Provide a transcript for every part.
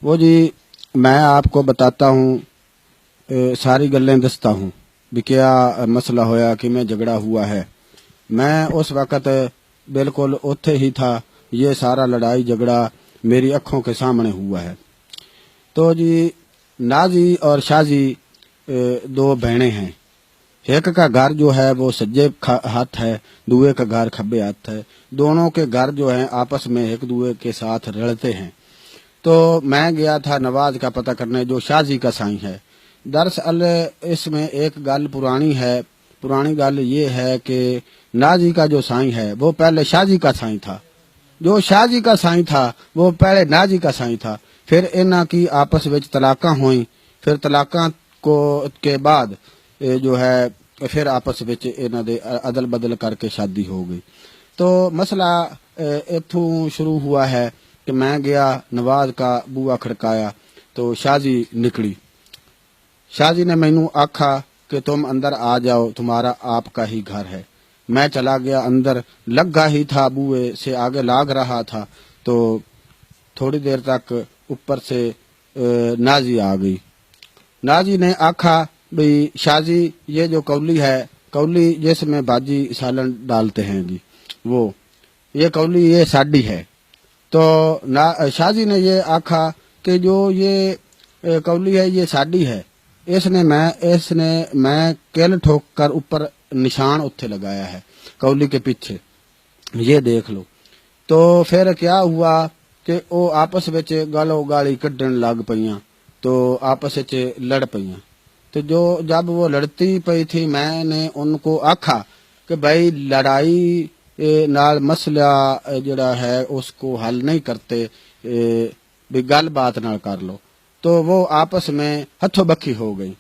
وہ جی میں آپ کو بتاتا ہوں، ساری گلیں دستا ہوں بھی کیا مسئلہ ہویا کہ میں جھگڑا ہوا ہے۔ میں اس وقت بالکل اوتھے ہی تھا، یہ سارا لڑائی جھگڑا میری اکھوں کے سامنے ہوا ہے۔ تو جی نازی اور شازی دو بہنیں ہیں، ایک کا گھر جو ہے وہ سجے ہاتھ ہے، دوے کا گھر کھبے ہاتھ ہے۔ دونوں کے گھر جو ہیں آپس میں ایک دوے کے ساتھ رلتے ہیں۔ تو میں گیا تھا نواز کا پتہ کرنے جو شازی کا سائیں ہے۔ دراصل اس میں ایک گل پرانی ہے، پرانی گل یہ ہے کہ نازی کا جو سائیں ہے وہ پہلے شازی کا سائیں تھا، جو شازی کا سائیں تھا وہ پہلے نازی کا سائیں تھا۔ پھر انہاں کی آپس وچ طلاقاں ہوئیں، پھر طلاقاں کے بعد جو ہے پھر آپس وچ انہاں دے عدل بدل کر کے شادی ہو گئی۔ تو مسئلہ اتھوں شروع ہوا ہے کہ میں گیا نواز کا بوا کھڑکایا تو شازی نکلی۔ شازی نے مینوں آکھا کہ تم اندر آ جاؤ، تمہارا آپ کا ہی گھر ہے۔ میں چلا گیا اندر، لگا ہی تھا بوئے سے آگے لاگ رہا تھا تو تھوڑی دیر تک اوپر سے نازی آ گئی۔ نازی نے آکھا بھئی شازی یہ جو کولی ہے، کولی جس میں باجی سالن ڈالتے ہیں جی، وہ یہ کولی یہ ساڈی ہے۔ تو شازی نے یہ آکھا کہ جو یہ کولی ہے یہ ساڈی ہے، اس نے میں کل ٹھوک کر اوپر نشان اتھے لگایا ہے کولی کے پیچھے، یہ دیکھ لو۔ تو پھر کیا ہوا کہ وہ آپس وچ گالو گالی کڈن لگ پئیاں، تو آپس وچ لڑ پئیاں۔ تو جب وہ لڑتی پئی تھی میں نے ان کو آکھا کہ بھائی لڑائی نال مسئلہ جڑا ہے اس کو حل نہیں کرتے، بھی گل بات نہ کر لو۔ تو وہ آپس میں ہتھوں بکھی ہو گئی۔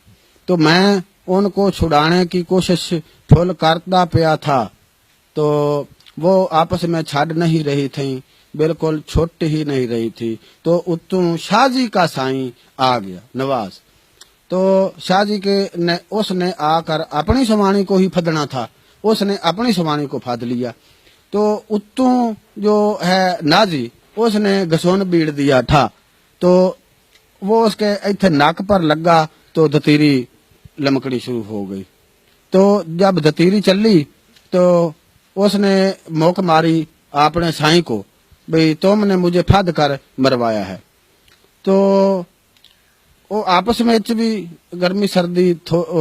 تو میں ان کو چھڑانے کی کوشش پھل کرتا پیا تھا تو وہ آپس میں چھڑ نہیں رہی تھیں، بالکل چھٹ ہی نہیں رہی تھی۔ تو اتوں شازی کا سائیں آ گیا نواز، تو شازی اس نے آ کر اپنی سوانی کو ہی پھدنا تھا، اس نے اپنی سوانی کو پھد لیا۔ تو اتوں جو ہے نازی اس نے گسون بیڑ دیا تھا، تو وہ اس کے ایتھے ناک پر لگا تو دتیری لمکڑی شروع ہو گئی۔ تو جب دتیری چلی تو اس نے موک ماری اپنے سائیں کو، بھئی تم نے مجھے پھد کر مروایا ہے۔ تو وہ آپس میں بھی گرمی سردی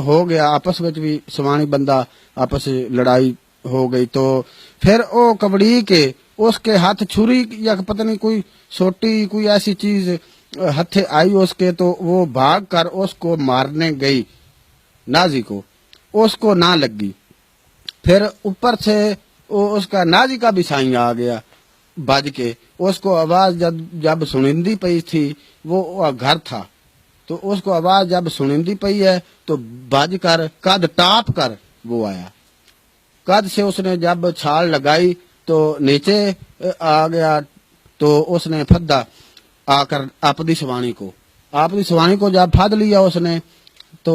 ہو گیا، آپس میں بھی سوانی بندہ آپس لڑائی ہو گئی۔ تو پھر وہ کبڑی کے اس کے ہاتھ چھری یا پتہ نہیں کوئی سوٹی کوئی ایسی چیز ہتھے آئی اس کے، تو وہ بھاگ کر اس کو مارنے گئی نازی کو، اس کو نہ لگی۔ پھر اوپر سے اس کا نازی کا بھی سائیں آ گیا بج کے، اس کو آواز جب سنندی پئی تھی، وہ گھر تھا تو اس کو آواز جب سنندی پئی ہے تو بج کر قد ٹاپ کر وہ آیا۔ قد سے اس نے جب چھال لگائی تو نیچے آ گیا، تو اس نے پھدا آ کر اپنی سوانی کو جب پھد لیا اس نے، تو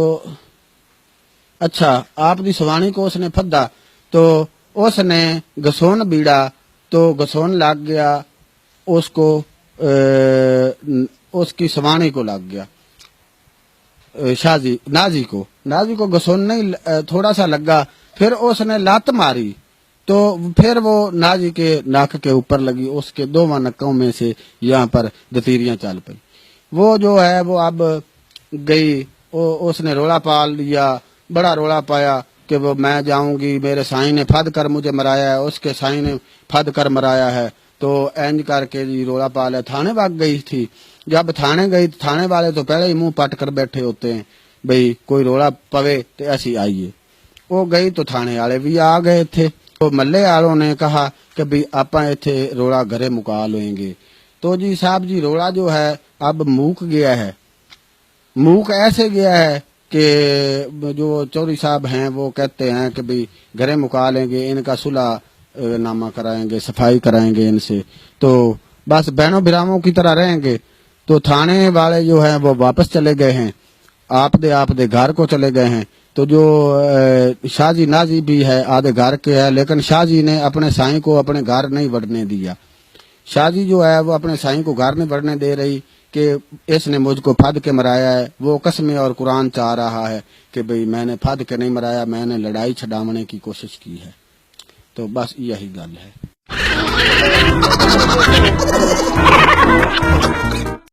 اچھا اپنی سوانی کو اس نے پھدا تو اس نے گسون بیڑا تو گسون لگ گیا اس کو، اس کی سوانی کو لگ گیا نازی کو گسون نہیں تھوڑا سا لگا، پھر اس نے لات ماری تو پھر وہ نازی کے ناک کے اوپر لگی، اس کے دونوں نکوں میں سے یہاں پر دتیریاں چل پئی۔ وہ جو ہے وہ اب گئی، اس نے رولا پال لیا، بڑا رولا پایا کہ وہ میں جاؤں گی، میرے سائیں نے پھد کر مجھے مرایا ہے، اس کے سائیں نے پھد کر مرایا ہے۔ تو اینج کر کے جی رولا پالا، تھانے بھاگ گئی تھی۔ جب تھانے گئی تھانے والے تو پہلے ہی منہ پٹ کر بیٹھے ہوتے ہیں، بھئی کوئی رولا پوے تو ایسی آئیے۔ وہ گئی تو تھانے والے بھی آ گئے تھے، تو ملے والوں نے کہا کہ بھئی آپاں ایتھے رولا گھرے مکا لیں گے۔ تو جی صاحب جی رولا جو ہے اب موک گیا ہے، موک ایسے گیا ہے کہ جو چوری صاحب ہیں وہ کہتے ہیں کہ بھئی گھرے مکا لیں گے، ان کا صلح نامہ کرائیں گے، صفائی کرائیں گے ان سے، تو بس بہنوں براموں کی طرح رہیں گے۔ تو تھانے والے جو ہیں وہ واپس چلے گئے ہیں، آپ دے گھر کو چلے گئے ہیں۔ تو جو شازی نازی بھی ہے آدھے گھر کے ہے، لیکن شازی نے اپنے سائیں کو اپنے گھر نہیں بڑھنے دیا۔ شازی جو ہے وہ اپنے سائیں کو گھر نہیں بڑھنے دے رہی، کہ اس نے مجھ کو پھد کے مرایا ہے، وہ قسمیں اور قرآن چاہ رہا ہے کہ بھئی میں نے پھد کے نہیں مرایا، میں نے لڑائی چھڈاونے کی کوشش کی ہے. تو بس یہی گل ہے.